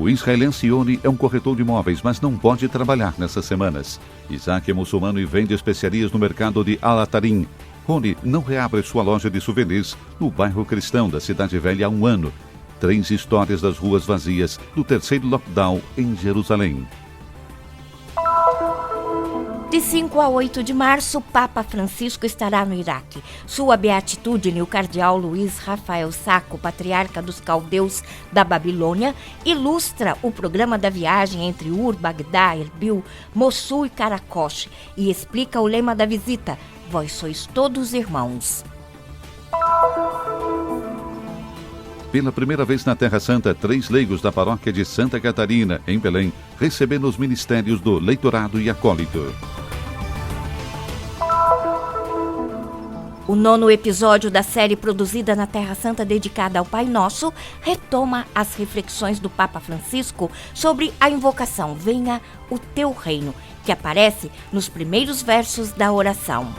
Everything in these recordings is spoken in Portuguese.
O israelense Yoni é um corretor de imóveis, mas não pode trabalhar nessas semanas. Isaac é muçulmano e vende especiarias no mercado de Al-Atarim. Rony não reabre sua loja de souvenirs no bairro cristão da Cidade Velha há um ano. 3 histórias das ruas vazias do terceiro lockdown em Jerusalém. De 5 a 8 de março, Papa Francisco estará no Iraque. Sua beatitude, o cardeal Luiz Rafael Sacco, patriarca dos caldeus da Babilônia, ilustra o programa da viagem entre Ur, Bagdá, Erbil, Mossul e Karakosh e explica o lema da visita: Vós sois todos irmãos. Pela primeira vez na Terra Santa, 3 leigos da paróquia de Santa Catarina, em Belém, receberam os ministérios do leitorado e acólito. O 9º episódio da série produzida na Terra Santa dedicada ao Pai Nosso retoma as reflexões do Papa Francisco sobre a invocação Venha o Teu Reino, que aparece nos primeiros versos da oração.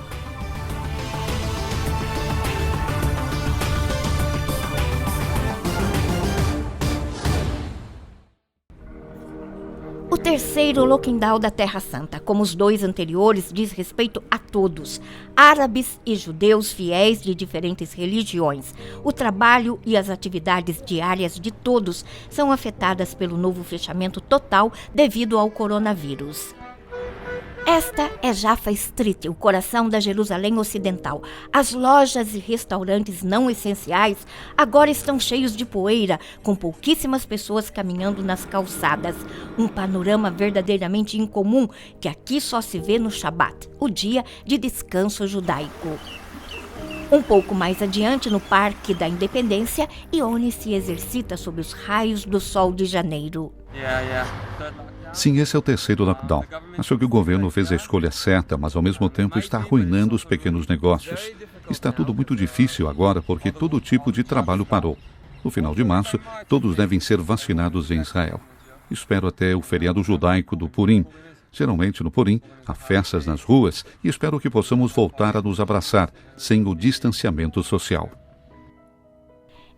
O terceiro lockdown da Terra Santa, como os 2 anteriores, diz respeito a todos, árabes e judeus fiéis de diferentes religiões. O trabalho e as atividades diárias de todos são afetadas pelo novo fechamento total devido ao coronavírus. Esta é Jaffa Street, o coração da Jerusalém Ocidental. As lojas e restaurantes não essenciais agora estão cheios de poeira, com pouquíssimas pessoas caminhando nas calçadas. Um panorama verdadeiramente incomum que aqui só se vê no Shabat, o dia de descanso judaico. Um pouco mais adiante, no Parque da Independência, Ione se exercita sob os raios do sol de janeiro. Sim, esse é o terceiro lockdown. Acho que o governo fez a escolha certa, mas ao mesmo tempo está arruinando os pequenos negócios. Está tudo muito difícil agora porque todo tipo de trabalho parou. No final de março, todos devem ser vacinados em Israel. Espero até o feriado judaico do Purim. Geralmente no Purim, há festas nas ruas e espero que possamos voltar a nos abraçar, sem o distanciamento social.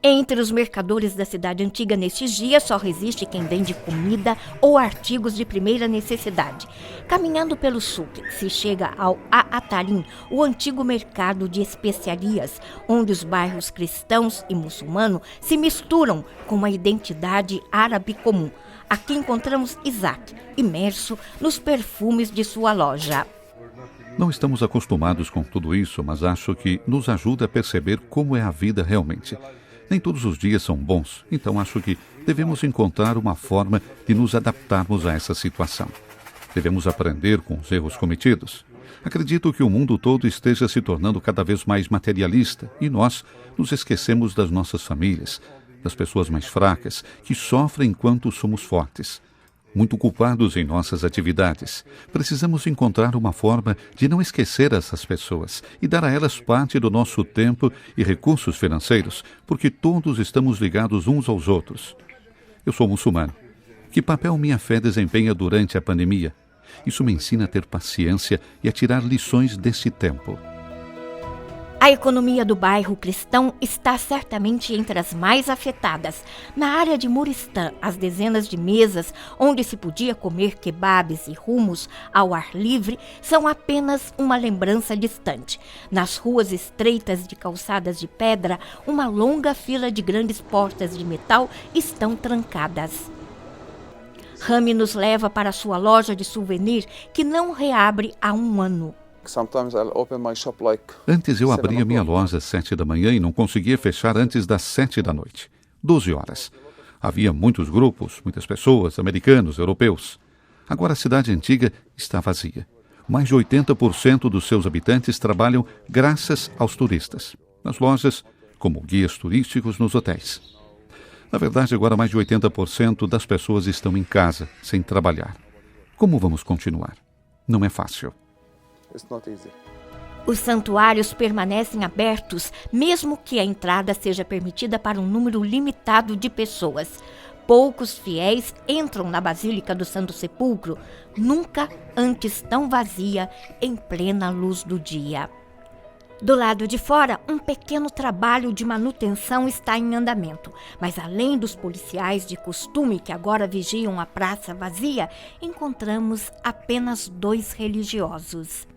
Entre os mercadores da cidade antiga nestes dias, só resiste quem vende comida ou artigos de primeira necessidade. Caminhando pelo sul, se chega ao Atarim, o antigo mercado de especiarias, onde os bairros cristãos e muçulmanos se misturam com uma identidade árabe comum. Aqui encontramos Isaac, imerso nos perfumes de sua loja. Não estamos acostumados com tudo isso, mas acho que nos ajuda a perceber como é a vida realmente. Nem todos os dias são bons, então acho que devemos encontrar uma forma de nos adaptarmos a essa situação. Devemos aprender com os erros cometidos. Acredito que o mundo todo esteja se tornando cada vez mais materialista e nós nos esquecemos das nossas famílias, das pessoas mais fracas, que sofrem enquanto somos fortes. Muito culpados em nossas atividades. Precisamos encontrar uma forma de não esquecer essas pessoas e dar a elas parte do nosso tempo e recursos financeiros, porque todos estamos ligados uns aos outros. Eu sou muçulmano. Que papel minha fé desempenha durante a pandemia? Isso me ensina a ter paciência e a tirar lições desse tempo. A economia do bairro cristão está certamente entre as mais afetadas. Na área de Muristã, as dezenas de mesas onde se podia comer kebabs e hummus ao ar livre são apenas uma lembrança distante. Nas ruas estreitas de calçadas de pedra, uma longa fila de grandes portas de metal estão trancadas. Rami nos leva para sua loja de souvenir que não reabre há um ano. Antes eu abria minha loja às 7 da manhã e não conseguia fechar antes das 7 da noite. 12 horas. Havia muitos grupos, muitas pessoas, americanos, europeus. Agora a cidade antiga está vazia. Mais de 80% dos seus habitantes trabalham graças aos turistas. Nas lojas, como guias turísticos nos hotéis. Na verdade, agora mais de 80% das pessoas estão em casa, sem trabalhar. Como vamos continuar? Não é fácil. Os santuários permanecem abertos, mesmo que a entrada seja permitida para um número limitado de pessoas. Poucos fiéis entram na Basílica do Santo Sepulcro, nunca antes tão vazia, em plena luz do dia. Do lado de fora, um pequeno trabalho de manutenção está em andamento. Mas além dos policiais de costume que agora vigiam a praça vazia, encontramos apenas 2 religiosos.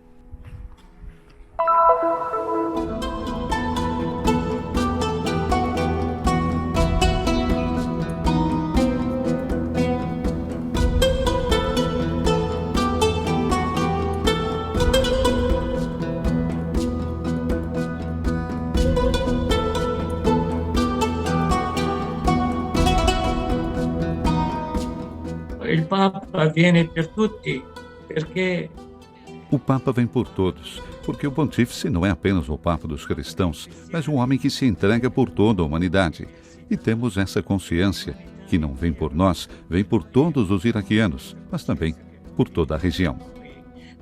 Il Papa viene per tutti, perché O Papa vem por todos, porque o pontífice não é apenas o Papa dos cristãos, mas um homem que se entrega por toda a humanidade. E temos essa consciência, que não vem por nós, vem por todos os iraquianos, mas também por toda a região.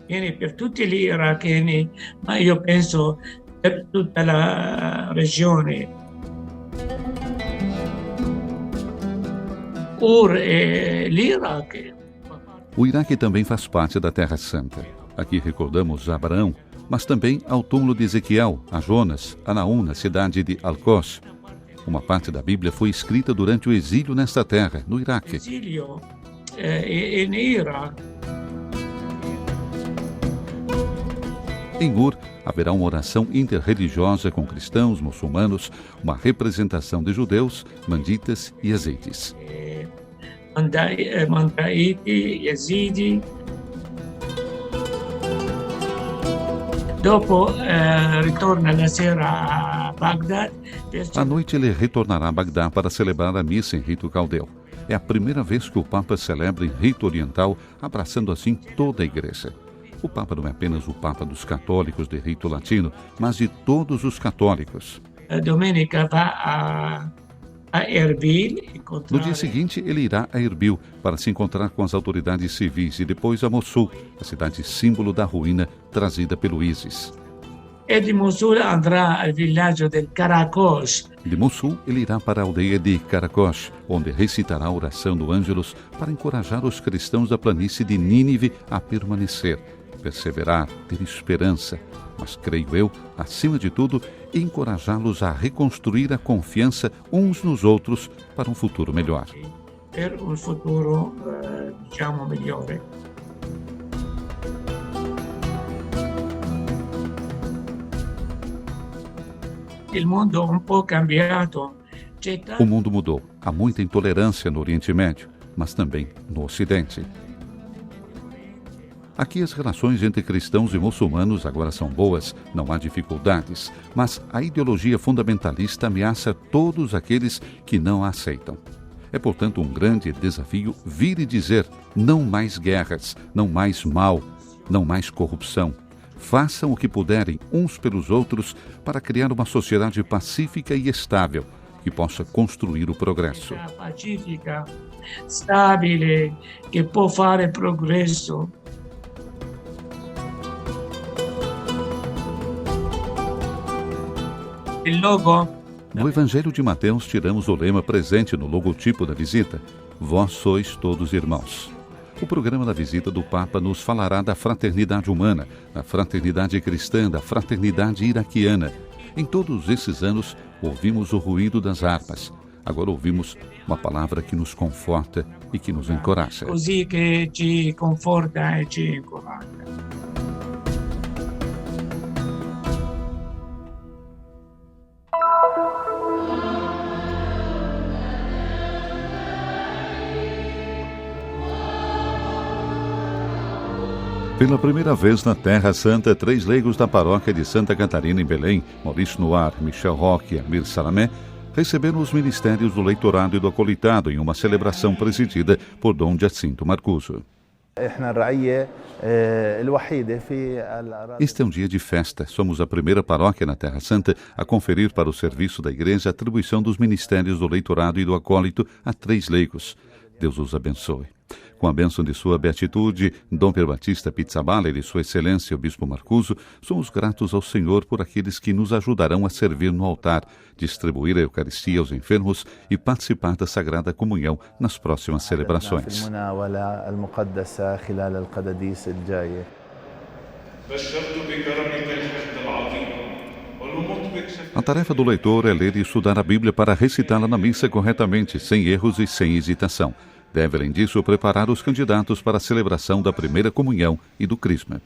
viene per tutti gli iracheni, ma io penso per tutta la regione. L'Iraq. O Iraque também faz parte da Terra Santa. Aqui recordamos Abraão, mas também ao túmulo de Ezequiel, a Jonas, a Naum, na cidade de Al-Qos. Uma parte da Bíblia foi escrita durante o exílio nesta terra, no Iraque. Esilio in Iraq. Em Ur, haverá uma oração interreligiosa com cristãos, muçulmanos, uma representação de judeus, manditas e azeites. Mandaiti, Yazidi. Dopo ritorna la sera a Baghdad. À noite ele retornará a Bagdá para celebrar a missa em rito caldeu. É a primeira vez que o Papa celebra em rito oriental, abraçando assim toda a igreja. O Papa não é apenas o Papa dos católicos de rito latino, mas de todos os católicos. Domenica va a Erbil. No dia seguinte, ele irá a Erbil para se encontrar com as autoridades civis e depois a Mossul, a cidade símbolo da ruína trazida pelo ISIS. E di Mosul andrà al villaggio del Caracos. De Mossul, ele irá para a aldeia de Caracos, onde recitará a oração do Ângelus para encorajar os cristãos da planície de Nínive a permanecer, perseverar, ter esperança, mas creio eu, acima de tudo, encorajá-los a reconstruir a confiança uns nos outros para um futuro melhor. Per un futuro, diciamo, migliore. Il mondo un po' cambiato. O mundo mudou. Há muita intolerância no Oriente Médio, mas também no Ocidente. Aqui as relações entre cristãos e muçulmanos agora são boas, não há dificuldades, mas a ideologia fundamentalista ameaça todos aqueles que não a aceitam. É, portanto, um grande desafio vir e dizer: não mais guerras, não mais mal, não mais corrupção. Façam o que puderem uns pelos outros para criar uma sociedade pacífica e estável que possa construir o progresso. Pacífica, stabile, che può fare progresso. Il logo. No Evangelho de Mateus, tiramos o lema presente no logotipo da visita: Vós sois todos irmãos. O programa da visita do Papa nos falará da fraternidade humana, da fraternidade cristã, da fraternidade iraquiana. Em todos esses anos, ouvimos o ruído das harpas. Agora ouvimos uma palavra que nos conforta e que nos encoraja. Così che ci conforta e ci incoraggia. Pela primeira vez na Terra Santa, 3 leigos da paróquia de Santa Catarina, em Belém, Maurício Noir, Michel Roque e Amir Salamé, receberam os ministérios do leitorado e do acolitado em uma celebração presidida por Dom Jacinto Marcuso. Este é um dia de festa. Somos a primeira paróquia na Terra Santa a conferir para o serviço da Igreja a atribuição dos ministérios do leitorado e do acólito a 3 leigos. Deus os abençoe. Com a bênção de sua beatitude, Dom Pier Batista Pizzaballa e de sua excelência o Bispo Marcuso, somos gratos ao Senhor por aqueles que nos ajudarão a servir no altar, distribuir a Eucaristia aos enfermos e participar da Sagrada Comunhão nas próximas celebrações. A tarefa do leitor é ler e estudar a Bíblia para recitá-la na missa corretamente, sem erros e sem hesitação. Deve, além disso, preparar os candidatos para a celebração da primeira comunhão e do crisma.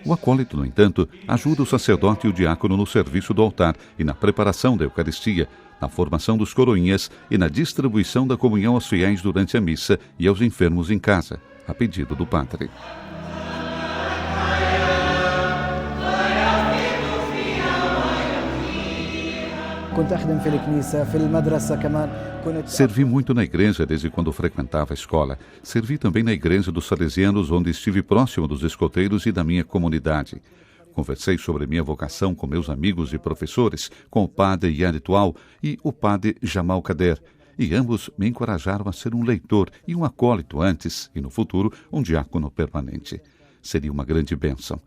O acólito, no entanto, ajuda o sacerdote e o diácono no serviço do altar e na preparação da Eucaristia, na formação dos coroinhas e na distribuição da comunhão aos fiéis durante a missa e aos enfermos em casa, a pedido do padre. Servi muito na igreja desde quando frequentava a escola. Servi também na igreja dos salesianos, onde estive próximo dos escoteiros e da minha comunidade. Conversei sobre minha vocação com meus amigos e professores, com o padre Yaritual e o padre Jamal Kader, e ambos me encorajaram a ser um leitor e um acólito antes, e no futuro, um diácono permanente. Seria uma grande bênção.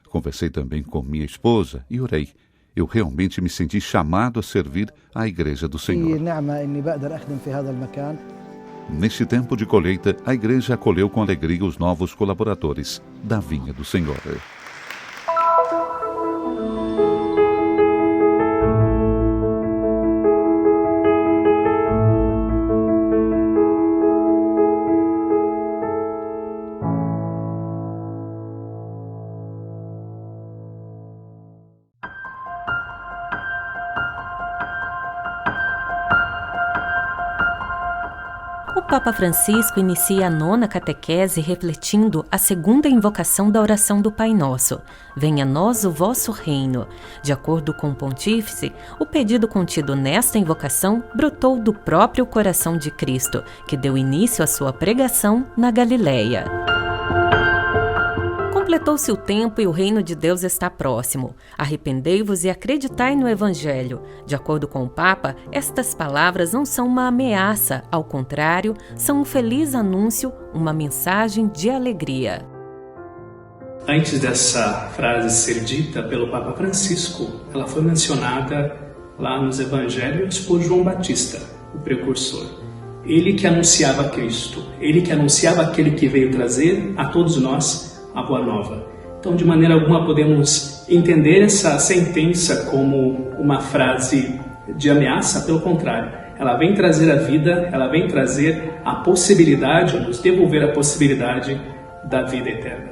Conversei também com minha esposa e orei. Eu realmente me senti chamado a servir à Igreja do Senhor. Neste tempo de colheita, a Igreja acolheu com alegria os novos colaboradores da Vinha do Senhor. O Papa Francisco inicia a 9ª catequese refletindo a 2ª invocação da oração do Pai Nosso. Venha a nós o vosso reino. De acordo com o pontífice, o pedido contido nesta invocação brotou do próprio coração de Cristo, que deu início à sua pregação na Galileia. Completou-se o tempo e o reino de Deus está próximo. Arrependei-vos e acreditai no Evangelho. De acordo com o Papa, estas palavras não são uma ameaça, ao contrário, são um feliz anúncio, uma mensagem de alegria. Antes dessa frase ser dita pelo Papa Francisco, ela foi mencionada lá nos Evangelhos por João Batista, o precursor. Ele que anunciava Cristo, ele que anunciava aquele que veio trazer a todos nós a Boa Nova. Então, de maneira alguma, podemos entender essa sentença como uma frase de ameaça, pelo contrário. Ela vem trazer a vida, ela vem trazer a possibilidade, nos devolver a possibilidade da vida eterna.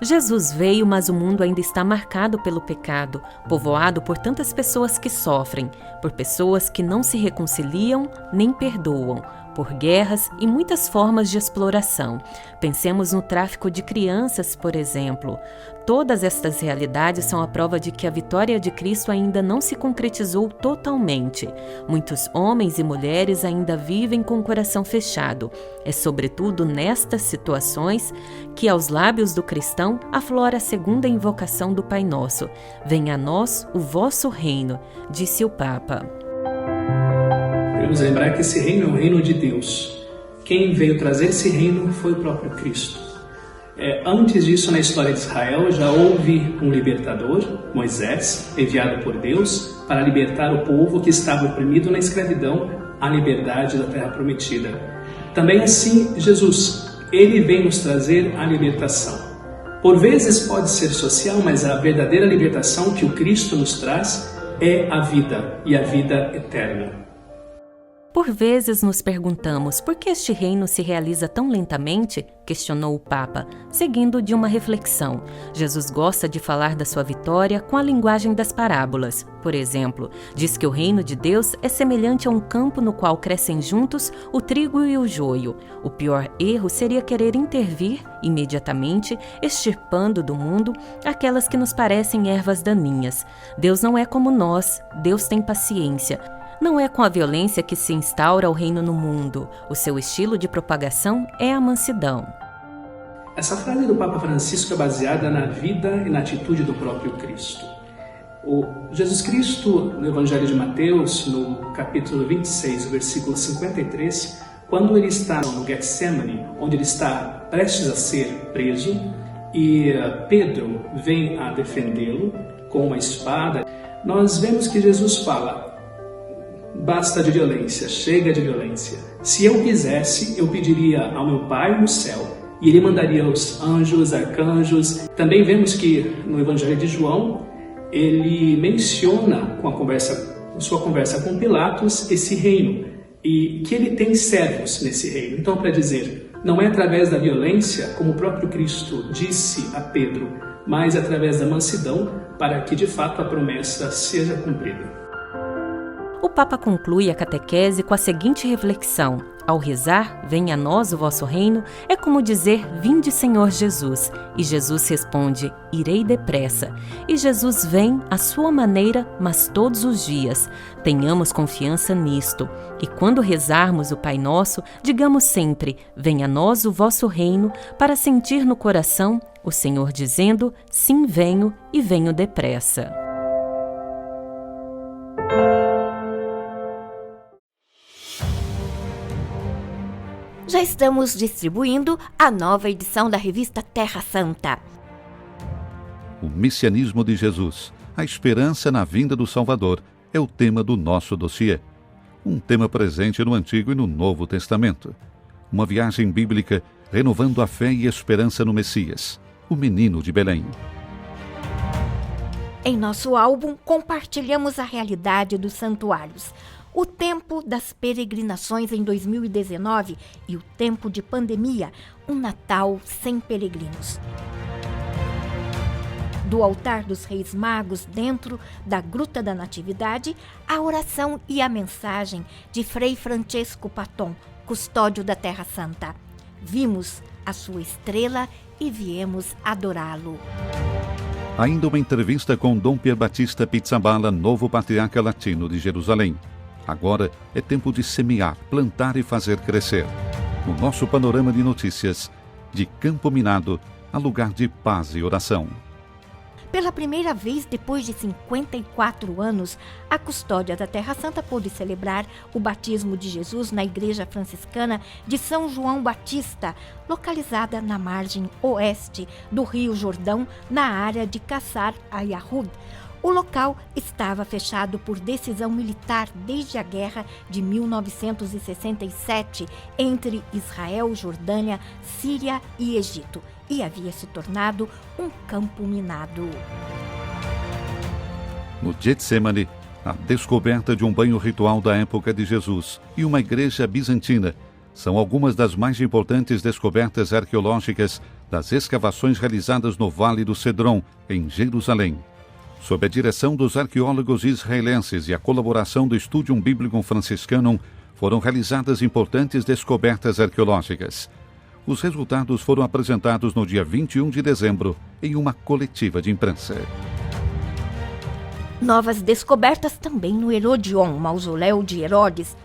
Jesus veio, mas o mundo ainda está marcado pelo pecado, povoado por tantas pessoas que sofrem, por pessoas que não se reconciliam nem perdoam, por guerras e muitas formas de exploração. Pensemos no tráfico de crianças, por exemplo. Todas estas realidades são a prova de que a vitória de Cristo ainda não se concretizou totalmente. Muitos homens e mulheres ainda vivem com o coração fechado. É sobretudo nestas situações que aos lábios do cristão aflora a 2ª invocação do Pai Nosso. Venha a nós o vosso reino, disse o Papa. Devemos lembrar que esse reino é o reino de Deus. Quem veio trazer esse reino foi o próprio Cristo. Antes disso, na história de Israel, já houve um libertador, Moisés, enviado por Deus para libertar o povo que estava oprimido na escravidão à liberdade da terra prometida. Também assim, Jesus, ele vem nos trazer a libertação. Por vezes pode ser social, mas a verdadeira libertação que o Cristo nos traz é a vida e a vida eterna. Por vezes nos perguntamos por que este reino se realiza tão lentamente, questionou o Papa, seguindo de uma reflexão. Jesus gosta de falar da sua vitória com a linguagem das parábolas. Por exemplo, diz que o reino de Deus é semelhante a um campo no qual crescem juntos o trigo e o joio. O pior erro seria querer intervir imediatamente, extirpando do mundo aquelas que nos parecem ervas daninhas. Deus não é como nós, Deus tem paciência. Não é com a violência que se instaura o reino no mundo. O seu estilo de propagação é a mansidão. Essa frase do Papa Francisco é baseada na vida e na atitude do próprio Cristo. O Jesus Cristo, no Evangelho de Mateus, no capítulo 26, versículo 53, quando ele está no Getsemane, onde ele está prestes a ser preso, e Pedro vem a defendê-lo com uma espada, nós vemos que Jesus fala: basta de violência, chega de violência. Se eu quisesse, eu pediria ao meu Pai no céu e ele mandaria os anjos, arcanjos. Também vemos que no Evangelho de João, ele menciona sua conversa com Pilatos esse reino e que ele tem servos nesse reino. Então, para dizer, não é através da violência, como o próprio Cristo disse a Pedro, mas através da mansidão, para que de fato a promessa seja cumprida. O Papa conclui a catequese com a seguinte reflexão: ao rezar, venha a nós o vosso reino, é como dizer, vinde Senhor Jesus. E Jesus responde, irei depressa. E Jesus vem à sua maneira, mas todos os dias. Tenhamos confiança nisto. E quando rezarmos o Pai Nosso, digamos sempre, venha a nós o vosso reino, para sentir no coração o Senhor dizendo, sim venho e venho depressa. Já estamos distribuindo a nova edição da revista Terra Santa. O messianismo de Jesus, a esperança na vinda do Salvador, é o tema do nosso dossiê. Um tema presente no Antigo e no Novo Testamento. Uma viagem bíblica renovando a fé e esperança no Messias, o menino de Belém. Em nosso álbum, compartilhamos a realidade dos santuários, o tempo das peregrinações em 2019 e o tempo de pandemia, um Natal sem peregrinos. Do altar dos Reis Magos, dentro da Gruta da Natividade, a oração e a mensagem de Frei Francesco Patton, custódio da Terra Santa. Vimos a sua estrela e viemos adorá-lo. Ainda uma entrevista com Dom Pier Battista Pizzaballa, novo patriarca latino de Jerusalém. Agora é tempo de semear, plantar e fazer crescer. No nosso panorama de notícias, de Campo Minado a lugar de paz e oração. Pela primeira vez depois de 54 anos, a custódia da Terra Santa pôde celebrar o batismo de Jesus na Igreja Franciscana de São João Batista, localizada na margem oeste do Rio Jordão, na área de Qasr al-Yahud. O local estava fechado por decisão militar desde a guerra de 1967 entre Israel, Jordânia, Síria e Egito e havia se tornado um campo minado. No Getsemane, a descoberta de um banho ritual da época de Jesus e uma igreja bizantina são algumas das mais importantes descobertas arqueológicas das escavações realizadas no Vale do Cedron, em Jerusalém. Sob a direção dos arqueólogos israelenses e a colaboração do Studium Biblicum Franciscanum, foram realizadas importantes descobertas arqueológicas. Os resultados foram apresentados no dia 21 de dezembro, em uma coletiva de imprensa. Novas descobertas também no Herodion, mausoléu de Herodes.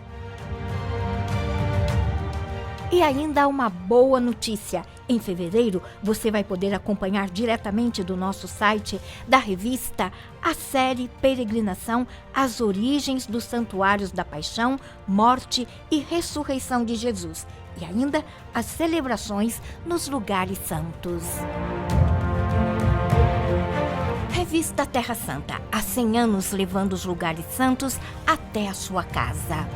E ainda há uma boa notícia. Em fevereiro, você vai poder acompanhar diretamente do nosso site da revista a série Peregrinação, as origens dos santuários da Paixão, Morte e Ressurreição de Jesus. E ainda as celebrações nos lugares santos. Revista Terra Santa, há 100 anos levando os lugares santos até a sua casa.